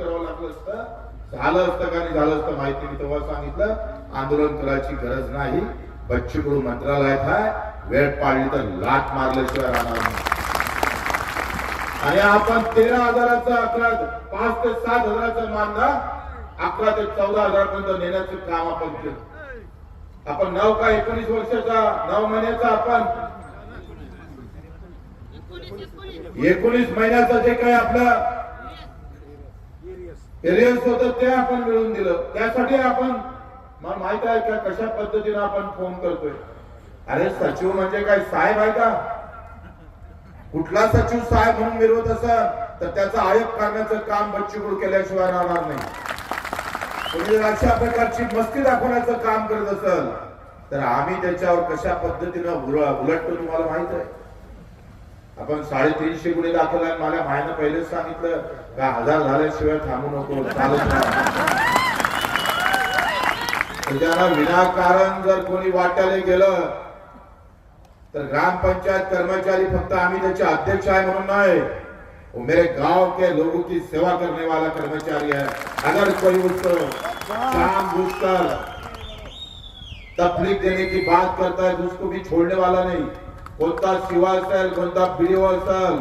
करावं लागलं असतं, झालं असतं का नाही झालं असतं माहिती नाही. तेव्हा सांगितलं आंदोलन करायची गरज नाही, बच्चू कडू मंत्रालयात आहे, वेळ पाळली तर लाट मारल्याशिवाय राहणार नाही. आणि आपण 13,000चा 5 ते 7,000चा मानधन 11 ते 14,000 पर्यंत नेण्याचं काम आपण केलं. आपण 9 का 19 वर्षाचा 9 महिन्याचा आपण 19 महिन्याचा जे काही आपलं एरियस होतं ते आपण मिळवून दिलं. त्यासाठी आपण मला माहित आहे का कशा पद्धतीने आपण फोन करतोय. अरे सचिव म्हणजे काय साहेब आहे का? कुठला सचिव साहेब म्हणून मिळवत असेल तर त्याचा आयोग करण्याचं काम बच्चू कडू केल्याशिवाय राहणार नाही. कोणी जर अशा प्रकारची मस्ती दाखवण्याचं काम करत असेल तर आम्ही त्याच्यावर कशा पद्धतीनं उलटतो तुम्हाला माहित आहे. आपण 350 गुन्हे दाखल आहे. मला मायनं पहिलेच सांगितलं का 1000 झाल्याशिवाय थांबू नको, चालत त्याला विनाकारण जर कोणी वाट्याला गेलं तर ग्रामपंचायत कर्मचारी फक्त आम्ही त्याचे अध्यक्ष आहे म्हणून नाही, वो मेरे गांव के लोगों की सेवा करने वाला कर्मचारी है. अगर कोई उसको जानबूझकर तकलीफ देने की बात करता है तो उसको भी छोड़ने वाला नहीं. कोणता शिवा असेल कोणता पीडीओ असेल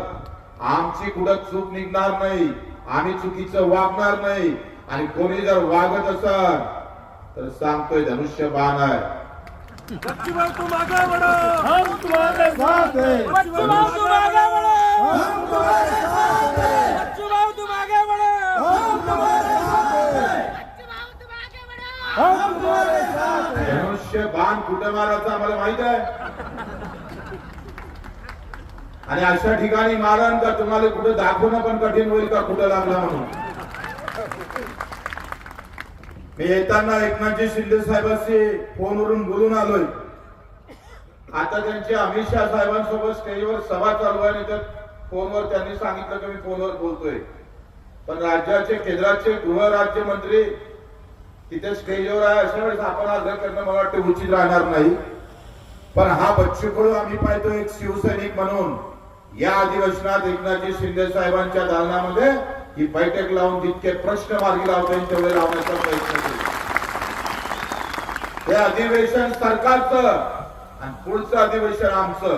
आमची कुठं चूक निघणार नाही, आम्ही चुकीचं वागणार नाही. आणि कोणी जर वागत असेल तर सांगतोय धनुष्यबाण आहे. बच्चू भाऊ तुम आगे बढ़ो, हम तुम्हारे साथ हैं. बच्चू भाऊ तुम आगे बढ़ो, हम तुम्हारे साथ हैं. बच्चू भाऊ तुम आगे बढ़ो, हम तुम्हारे साथ हैं. बच्चू भाऊ तुम आगे बढ़ो, हम तुम्हारे साथ हैं. धनुष्यबाण कुठे मारायचं आम्हाला माहित आहे. आणि अशा ठिकाणी मारण का तुम्हाला कुठे दाखवणं पण कठीण होईल का कुठे लागला म्हणून. मी येताना एकनाथजी शिंदे साहेबांशी फोनवरून बोलून आलोय. आता त्यांचे अमित शाह साहेबांसोबत स्टेजवर सभा चालू आहे. तर फोनवर त्यांनी सांगितलं की मी फोनवर बोलतोय. पण राज्याचे केंद्राचे गृह राज्यमंत्री तिथे स्टेजवर आहे. अशा वेळेस आपण आग्रह करणं मला वाटतं उचित राहणार नाही. पण हा बच्चू कडू आम्ही पाहतो एक शिवसैनिक म्हणून या अधिवेशनात एकनाथजी शिंदे साहेबांच्या दालनामध्ये ही बैठक लावून जितके प्रश्न मार्गी लावता येईल तेवढे लावण्याचा प्रयत्न केला. हे अधिवेशन सरकारचं आणि पुढचं अधिवेशन आमचं.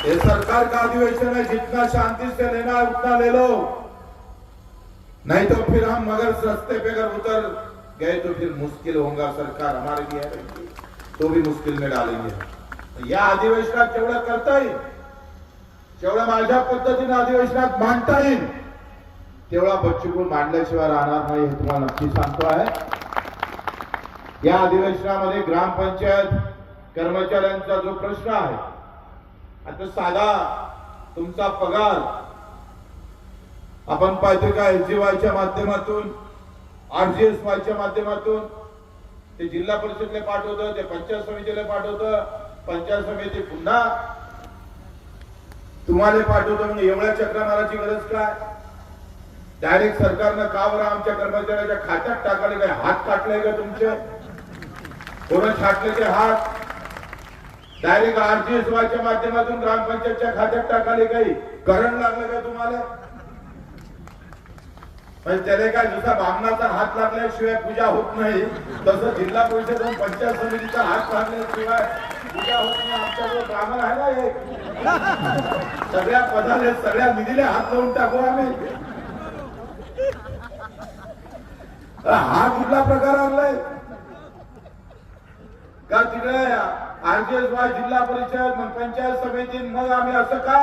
हे सरकार का अधिवेशन है, जितना शांति से लेना है उतना ले लो, नहीं तो फिर हम मगर रास्ते पे अगर उतर गए तो फिर मुश्किल होगा. सरकार हमारे लिए है तो भी मुश्किल में डालेंगे. या अधिवेशनात जेवढं करता येईल जेवढं माझ्या पद्धतीने अधिवेशनात मांडता येईल तेवढा बच्चू कडू मांडल्याशिवाय राहणार नाही हे तुम्हाला नक्की सांगतो आहे. या अधिवेशनामध्ये ग्रामपंचायत कर्मचाऱ्यांचा जो प्रश्न आहे, आता साधा तुमचा पगार आपण पाहतो का एसजीवायच्या माध्यमातून आरजीएसवायच्या माध्यमातून ते जिल्हा परिषदेला पाठवतं, ते पंचायत समितीला पाठवतं, पंचायत समिती पुन्हा तुम्हाला पाठवतो. म्हणजे एवढ्या चक्रा मारायची गरज काय? डायरेक्ट सरकारनं का बरं आमच्या कर्मचाऱ्याच्या खात्यात टाकाले? काय हात काटले का तुमचे? कोण छाटले ते हात? डायरेक्ट आरजीएसवायच्या माध्यमातून ग्रामपंचायतच्या खात्यात टाकाले काही करंट लागलं का तुम्हाला? म्हणजे त्याला काय जसा बामणाचा हात लागल्याशिवाय पूजा होत नाही तसं जिल्हा परिषद आणि पंचायत समितीचा हात लागल्याशिवाय पूजा होत नाही. आमच्याकडे ब्राह्मण आहे ना एक, सगळ्या पदाला सगळ्या निधीला हात लावून टाकू आम्ही. हा कुठला प्रकार आणलाय का? तिकडे आरजीएसवाय जिल्हा परिषद मग पंचायत समिती मग आम्ही असं का